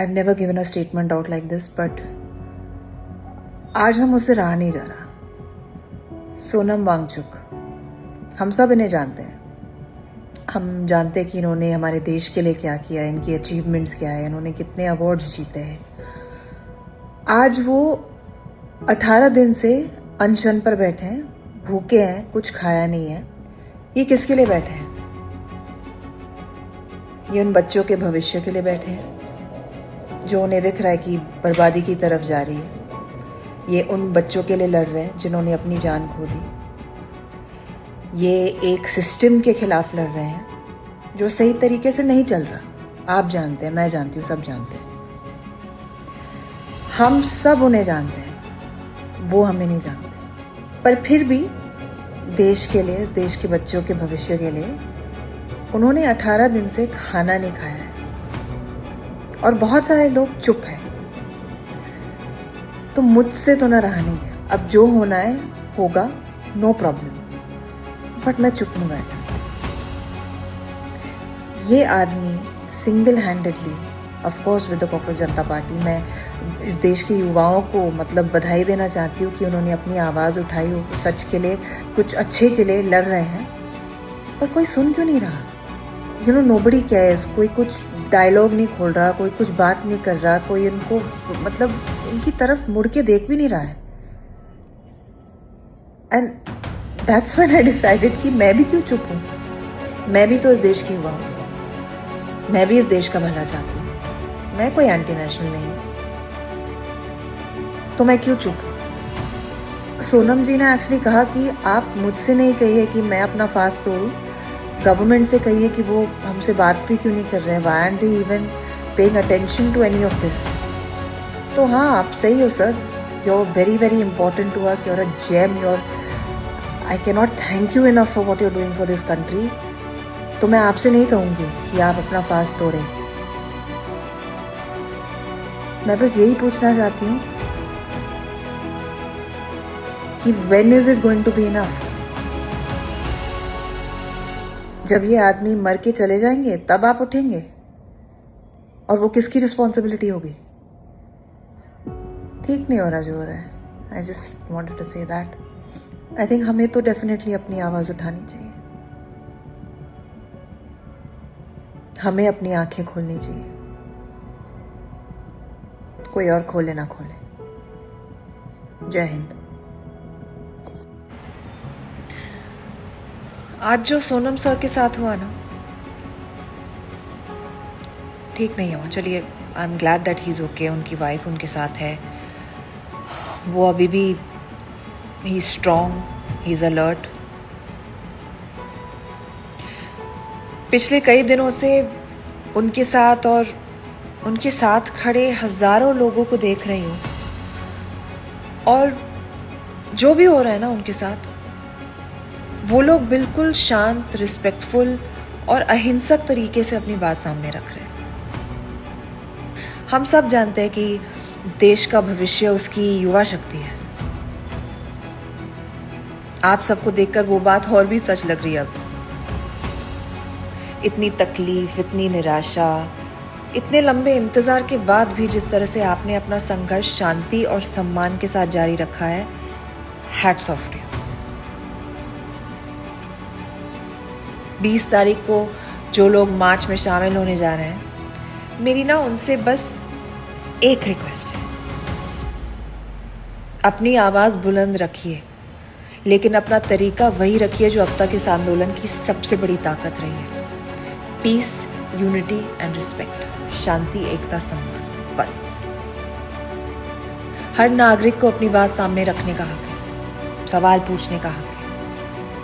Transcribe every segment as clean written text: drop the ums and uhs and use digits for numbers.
I've never given a statement out like this, but आज हम उससे रहा नहीं जा रहा। सोनम वांगचुक, हम सब इन्हें जानते हैं। हम जानते हैं कि इन्होंने हमारे देश के लिए क्या किया, इनकी अचीवमेंट्स क्या है, इन्होंने कितने अवार्ड्स जीते हैं। आज वो 18 दिन से अनशन पर बैठे हैं, भूखे हैं, कुछ खाया नहीं है। ये किसके लिए बैठे हैं? ये उन बच्चों के भविष्य के लिए बैठे हैं जो उन्हें दिख रहा है कि बर्बादी की तरफ जा रही है। ये उन बच्चों के लिए लड़ रहे हैं जिन्होंने अपनी जान खो दी। ये एक सिस्टम के खिलाफ लड़ रहे हैं जो सही तरीके से नहीं चल रहा। आप जानते हैं, मैं जानती हूँ, सब जानते हैं। हम सब उन्हें जानते हैं, वो हमें नहीं जानते। पर फिर भी देश के लिए, इस देश के बच्चों के भविष्य के लिए उन्होंने 18 दिन से खाना नहीं खाया है और बहुत सारे लोग चुप हैं। तो मुझसे तो ना रहा नहीं है। अब जो होना है होगा, नो प्रॉब्लम, बट मैं चुप नहीं बैठ सकती। ये आदमी single handedly, of course with the cockroach Janata party, मैं इस देश के युवाओं को मतलब बधाई देना चाहती हूँ कि उन्होंने अपनी आवाज़ उठाई, वो सच के लिए, कुछ अच्छे के लिए लड़ रहे हैं। पर कोई सुन क्यों नहीं रहा? You know, nobody cares. कोई कुछ डायलॉग नहीं खोल रहा, कोई कुछ बात नहीं कर रहा, कोई इनको मतलब इनकी तरफ मुड़ के देख भी नहीं रहा है। And that's when I decided कि मैं भी क्यों चुप हूँ। मैं भी तो इस देश की युवा हूँ, मैं भी इस देश का भला चाहती हूँ। मैं कोई एंटी नेशनल नहीं हूँ, तो मैं क्यों चुप हूँ? सोनम जी ने एक्चुअली कहा कि आप मुझसे नहीं कहिए कि मैं अपना फास्ट तोड़ूं, गवर्नमेंट से कहिए कि वो हमसे बात भी क्यों नहीं कर रहे हैं। Why aren't they even paying attention to any of this? तो हाँ, आप सही हो sir, you are very very important to us, you are a gem, you are, I can not thank you enough for what you are doing for this country. तो मैं आपसे नहीं कहूँगी कि आप अपना फास्ट तोड़ें। मैं बस यही पूछना चाहती हूँ कि when is it going to be enough? जब ये आदमी मर के चले जाएंगे तब आप उठेंगे? और वो किसकी रिस्पॉन्सिबिलिटी होगी? ठीक नहीं हो रहा जो हो रहा है। I just wanted to say that. I think हमें तो डेफिनेटली अपनी आवाज़ उठानी चाहिए, हमें अपनी आंखें खोलनी चाहिए, कोई और खोले ना खोले। जय हिंद। आज जो सोनम सर के साथ हुआ ना, ठीक नहीं हुआ। चलिए, I am glad that he is okay. उनकी वाइफ उनके साथ है, वो अभी भी he is strong, he is alert. पिछले कई दिनों से उनके साथ और उनके साथ खड़े हजारों लोगों को देख रही हूँ, और जो भी हो रहा है ना उनके साथ, वो लोग बिल्कुल शांत, रिस्पेक्टफुल और अहिंसक तरीके से अपनी बात सामने रख रहे हैं। हम सब जानते हैं कि देश का भविष्य उसकी युवा शक्ति है। आप सबको देखकर वो बात और भी सच लग रही है। अब इतनी तकलीफ, इतनी निराशा, इतने लंबे इंतजार के बाद भी जिस तरह से आपने अपना संघर्ष शांति और सम्मान के साथ जारी रखा है, हैट्स ऑफ टू यू। 20 तारीख को जो लोग मार्च में शामिल होने जा रहे हैं, मेरी ना उनसे बस एक रिक्वेस्ट है, अपनी आवाज़ बुलंद रखिए, लेकिन अपना तरीका वही रखिए जो अब तक इस आंदोलन की सबसे बड़ी ताकत रही है। पीस, यूनिटी एंड रिस्पेक्ट, शांति, एकता, सम्मान, बस। हर नागरिक को अपनी बात सामने रखने का हक है, सवाल पूछने का हक है।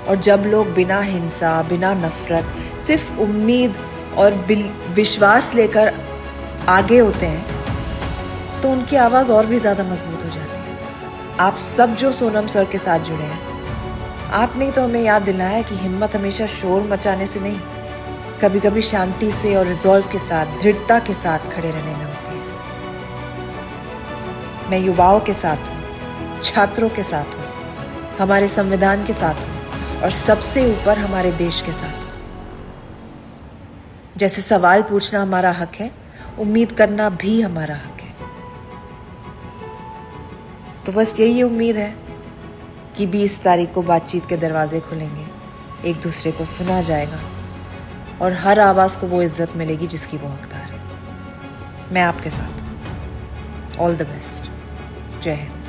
और जब लोग बिना हिंसा, बिना नफरत, सिर्फ उम्मीद और विश्वास लेकर आगे होते हैं, तो उनकी आवाज़ और भी ज़्यादा मजबूत हो जाती है। आप सब जो सोनम सर के साथ जुड़े हैं, आपने तो हमें याद दिलाया कि हिम्मत हमेशा शोर मचाने से नहीं, कभी कभी शांति से और रिजॉल्व के साथ, दृढ़ता के साथ खड़े रहने में होती है। मैं युवाओं के साथ हूँ, छात्रों के साथ हूँ, हमारे संविधान के साथ हूँ, और सबसे ऊपर हमारे देश के साथ हूँ। जैसे सवाल पूछना हमारा हक है, उम्मीद करना भी हमारा हक है। तो बस यही उम्मीद है कि 20 तारीख को बातचीत के दरवाजे खुलेंगे, एक दूसरे को सुना जाएगा और हर आवाज़ को वो इज्जत मिलेगी जिसकी वो हकदार है। मैं आपके साथ हूँ। All the best. जय हिंद।